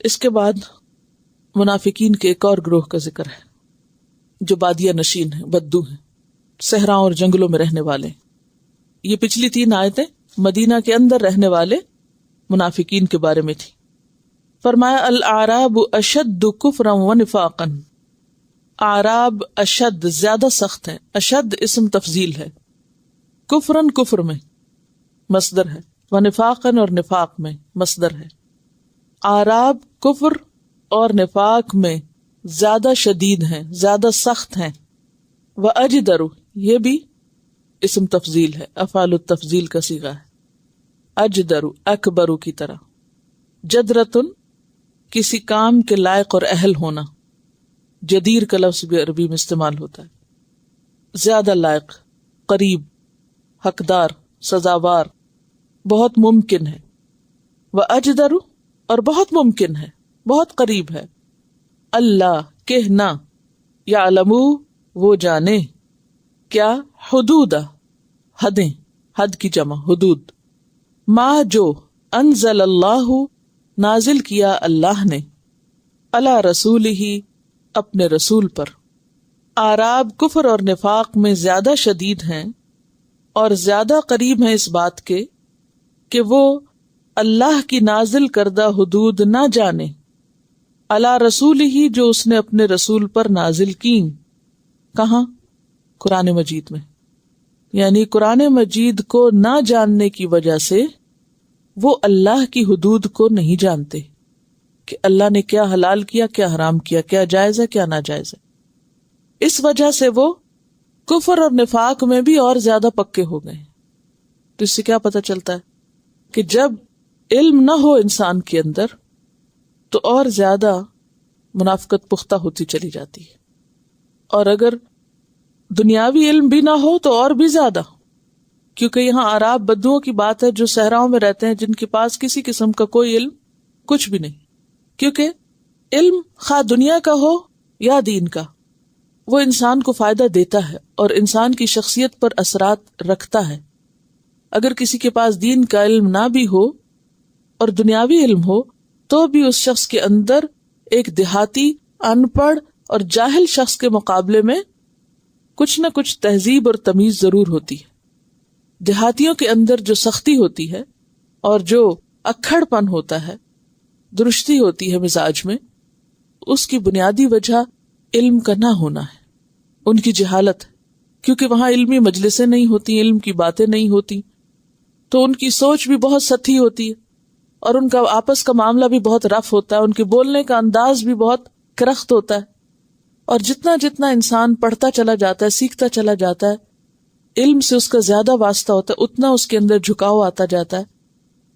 اس کے بعد منافقین کے ایک اور گروہ کا ذکر ہے جو بادیہ نشین ہیں، بدو ہیں، صحراؤں اور جنگلوں میں رہنے والے. یہ پچھلی 3 آیتیں مدینہ کے اندر رہنے والے منافقین کے بارے میں تھی. فرمایا الاعراب اشد کفرا ونفاقا، اعراب اشد زیادہ سخت ہے. اشد اسم تفضیل ہے، کفرن کفر میں مصدر ہے، ونفاقا اور نفاق میں مصدر ہے. اعراب کفر اور نفاق میں زیادہ شدید ہیں، زیادہ سخت ہیں. واجدر یہ بھی اسم تفضیل ہے، افعال التفضیل کا صیغہ ہے. اجدر اکبر کی طرح. جدرتن کسی کام کے لائق اور اہل ہونا. جدیر کا لفظ بھی عربی میں استعمال ہوتا ہے، زیادہ لائق، قریب، حقدار، سزاوار، بہت ممکن ہے. واجدر اور بہت ممکن ہے، بہت قریب ہے. اللہ کہنا، یعلمو وہ جانے، کیا حدود حدیں، حد کی جمع حدود، ما جو انزل اللہ نازل کیا اللہ نے، علی رسول ہی اپنے رسول پر. اعراب کفر اور نفاق میں زیادہ شدید ہیں اور زیادہ قریب ہیں اس بات کے کہ وہ اللہ کی نازل کردہ حدود نہ جانے، علی رسول ہی جو اس نے اپنے رسول پر نازل کی. کہاں؟ قرآن مجید میں. یعنی قرآن مجید کو نہ جاننے کی وجہ سے وہ اللہ کی حدود کو نہیں جانتے کہ اللہ نے کیا حلال کیا، کیا حرام کیا، کیا جائز ہے، کیا ناجائز ہے. اس وجہ سے وہ کفر اور نفاق میں بھی اور زیادہ پکے ہو گئے. تو اس سے کیا پتہ چلتا ہے کہ جب علم نہ ہو انسان کے اندر تو اور زیادہ منافقت پختہ ہوتی چلی جاتی ہے، اور اگر دنیاوی علم بھی نہ ہو تو اور بھی زیادہ. کیونکہ یہاں اعراب بدوؤں کی بات ہے جو صحراؤں میں رہتے ہیں، جن کے پاس کسی قسم کا کوئی علم کچھ بھی نہیں. کیونکہ علم خواہ دنیا کا ہو یا دین کا، وہ انسان کو فائدہ دیتا ہے اور انسان کی شخصیت پر اثرات رکھتا ہے. اگر کسی کے پاس دین کا علم نہ بھی ہو اور دنیاوی علم ہو تو بھی اس شخص کے اندر ایک دیہاتی، ان پڑھ اور جاہل شخص کے مقابلے میں کچھ نہ کچھ تہذیب اور تمیز ضرور ہوتی ہے. دیہاتیوں کے اندر جو سختی ہوتی ہے اور جو اکھڑ پن ہوتا ہے، درستی ہوتی ہے مزاج میں، اس کی بنیادی وجہ علم کا نہ ہونا ہے، ان کی جہالت. کیونکہ وہاں علمی مجلسیں نہیں ہوتی، علم کی باتیں نہیں ہوتی، تو ان کی سوچ بھی بہت سطحی ہوتی ہے اور ان کا آپس کا معاملہ بھی بہت رف ہوتا ہے، ان کے بولنے کا انداز بھی بہت کرخت ہوتا ہے. اور جتنا جتنا انسان پڑھتا چلا جاتا ہے، سیکھتا چلا جاتا ہے، علم سے اس کا زیادہ واسطہ ہوتا ہے، اتنا اس کے اندر جھکاؤ آتا جاتا ہے،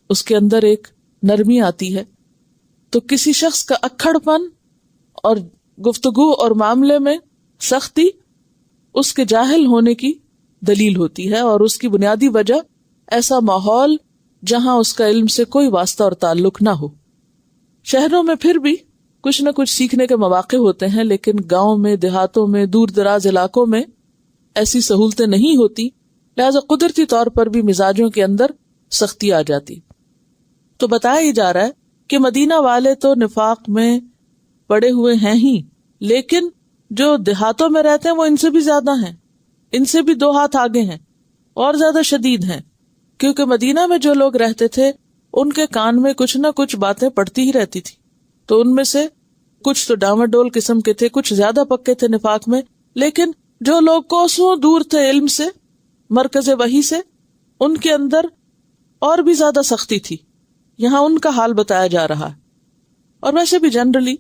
اس کے اندر ایک نرمی آتی ہے. تو کسی شخص کا اکھڑ پن اور گفتگو اور معاملے میں سختی اس کے جاہل ہونے کی دلیل ہوتی ہے، اور اس کی بنیادی وجہ ایسا ماحول جہاں اس کا علم سے کوئی واسطہ اور تعلق نہ ہو. شہروں میں پھر بھی کچھ نہ کچھ سیکھنے کے مواقع ہوتے ہیں، لیکن گاؤں میں، دیہاتوں میں، دور دراز علاقوں میں ایسی سہولتیں نہیں ہوتی، لہذا قدرتی طور پر بھی مزاجوں کے اندر سختی آ جاتی. تو بتایا ہی جا رہا ہے کہ مدینہ والے تو نفاق میں پڑے ہوئے ہیں ہی، لیکن جو دیہاتوں میں رہتے ہیں وہ ان سے بھی زیادہ ہیں، ان سے بھی 2 ہاتھ آگے ہیں اور زیادہ شدید ہیں. کیونکہ مدینہ میں جو لوگ رہتے تھے ان کے کان میں کچھ نہ کچھ باتیں پڑتی ہی رہتی تھی، تو ان میں سے کچھ تو ڈاواڈول قسم کے تھے، کچھ زیادہ پکے تھے نفاق میں. لیکن جو لوگ کوسوں دور تھے علم سے، مرکز وحی سے، ان کے اندر اور بھی زیادہ سختی تھی. یہاں ان کا حال بتایا جا رہا ہے. اور ویسے بھی جنرلی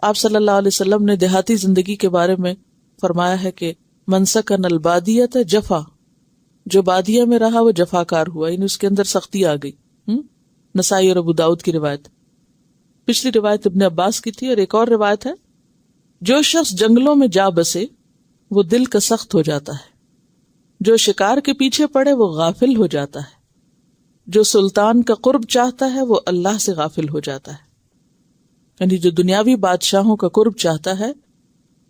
آپ صلی اللہ علیہ وسلم نے دیہاتی زندگی کے بارے میں فرمایا ہے کہ من سکن البادیۃ جفا، جو بادیہ میں رہا وہ جفاکار ہوا، یعنی اس کے اندر سختی آ گئی. نسائی اور ابو داؤد کی روایت. پچھلی روایت ابن عباس کی تھی، اور ایک اور روایت ہے جو شخص جنگلوں میں جا بسے وہ دل کا سخت ہو جاتا ہے، جو شکار کے پیچھے پڑے وہ غافل ہو جاتا ہے، جو سلطان کا قرب چاہتا ہے وہ اللہ سے غافل ہو جاتا ہے. یعنی جو دنیاوی بادشاہوں کا قرب چاہتا ہے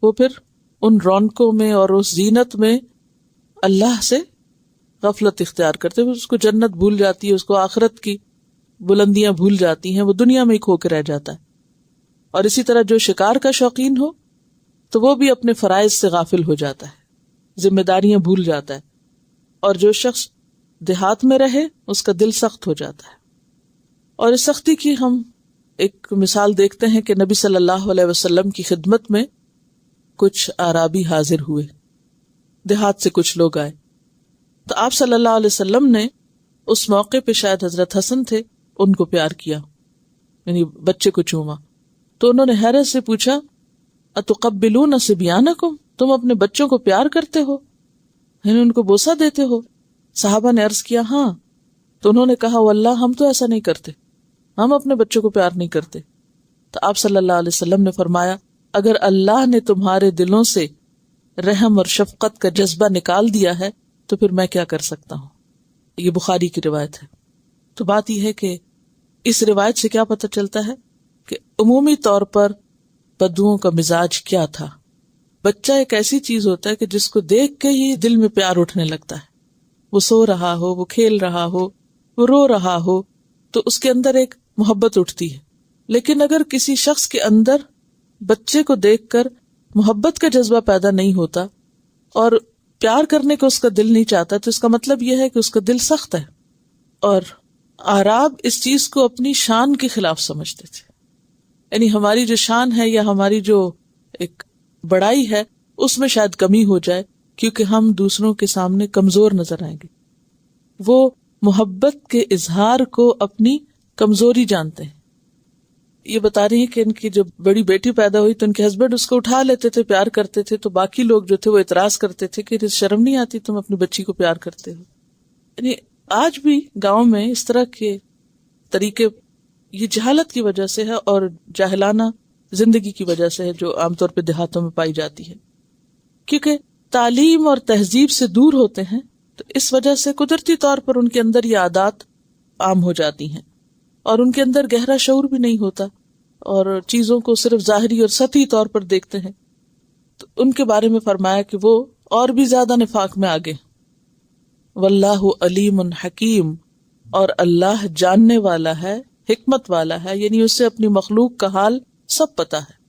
وہ پھر ان رونقوں میں اور اس زینت میں اللہ سے غفلت اختیار کرتے ہوئے اس کو جنت بھول جاتی ہے، اس کو آخرت کی بلندیاں بھول جاتی ہیں، وہ دنیا میں ہی کھو کے رہ جاتا ہے. اور اسی طرح جو شکار کا شوقین ہو تو وہ بھی اپنے فرائض سے غافل ہو جاتا ہے، ذمہ داریاں بھول جاتا ہے، اور جو شخص دیہات میں رہے اس کا دل سخت ہو جاتا ہے۔ اور اس سختی کی ہم ایک مثال دیکھتے ہیں کہ نبی صلی اللہ علیہ وسلم کی خدمت میں کچھ اعرابی حاضر ہوئے، دیہات سے کچھ لوگ آئے، تو آپ صلی اللہ علیہ وسلم نے اس موقع پہ، شاید حضرت حسن تھے، ان کو پیار کیا، یعنی بچے کو چوما۔ تو انہوں نے حیرت سے پوچھا اتقبلون صبیانکم، تم اپنے بچوں کو پیار کرتے ہو، یعنی ان کو بوسہ دیتے ہو؟ صحابہ نے عرض کیا ہاں۔ تو انہوں نے کہا واللہ ہم تو ایسا نہیں کرتے، ہم اپنے بچوں کو پیار نہیں کرتے۔ تو آپ صلی اللہ علیہ وسلم نے فرمایا اگر اللہ نے تمہارے دلوں سے رحم اور شفقت کا جذبہ نکال دیا ہے تو پھر میں کیا کر سکتا ہوں۔ یہ بخاری کی روایت ہے۔ تو بات یہ ہے کہ اس روایت سے کیا پتہ چلتا ہے کہ عمومی طور پر بدوؤں کا مزاج کیا تھا۔ بچہ ایک ایسی چیز ہوتا ہے کہ جس کو دیکھ کے ہی دل میں پیار اٹھنے لگتا ہے، وہ سو رہا ہو، وہ کھیل رہا ہو، وہ رو رہا ہو تو اس کے اندر ایک محبت اٹھتی ہے۔ لیکن اگر کسی شخص کے اندر بچے کو دیکھ کر محبت کا جذبہ پیدا نہیں ہوتا اور پیار کرنے کو اس کا دل نہیں چاہتا تو اس کا مطلب یہ ہے کہ اس کا دل سخت ہے۔ اور اعراب اس چیز کو اپنی شان کے خلاف سمجھتے تھے، یعنی ہماری جو شان ہے یا ہماری جو ایک بڑائی ہے اس میں شاید کمی ہو جائے کیونکہ ہم دوسروں کے سامنے کمزور نظر آئیں گے۔ وہ محبت کے اظہار کو اپنی کمزوری جانتے ہیں۔ یہ بتا رہی ہیں کہ ان کی جب بڑی بیٹی پیدا ہوئی تو ان کے ہسبینڈ اس کو اٹھا لیتے تھے، پیار کرتے تھے، تو باقی لوگ جو تھے وہ اعتراض کرتے تھے کہ شرم نہیں آتی تم اپنی بچی کو پیار کرتے ہو۔ یعنی آج بھی گاؤں میں اس طرح کے طریقے یہ جہالت کی وجہ سے ہے اور جاہلانہ زندگی کی وجہ سے ہے جو عام طور پہ دیہاتوں میں پائی جاتی ہے، کیونکہ تعلیم اور تہذیب سے دور ہوتے ہیں تو اس وجہ سے قدرتی طور پر ان کے اندر یہ عادات عام ہو جاتی ہیں اور ان کے اندر گہرا شعور بھی نہیں ہوتا اور چیزوں کو صرف ظاہری اور سطحی طور پر دیکھتے ہیں۔ تو ان کے بارے میں فرمایا کہ وہ اور بھی زیادہ نفاق میں آگے۔ واللہ علیم حکیم، اور اللہ جاننے والا ہے، حکمت والا ہے، یعنی اسے اپنی مخلوق کا حال سب پتا ہے۔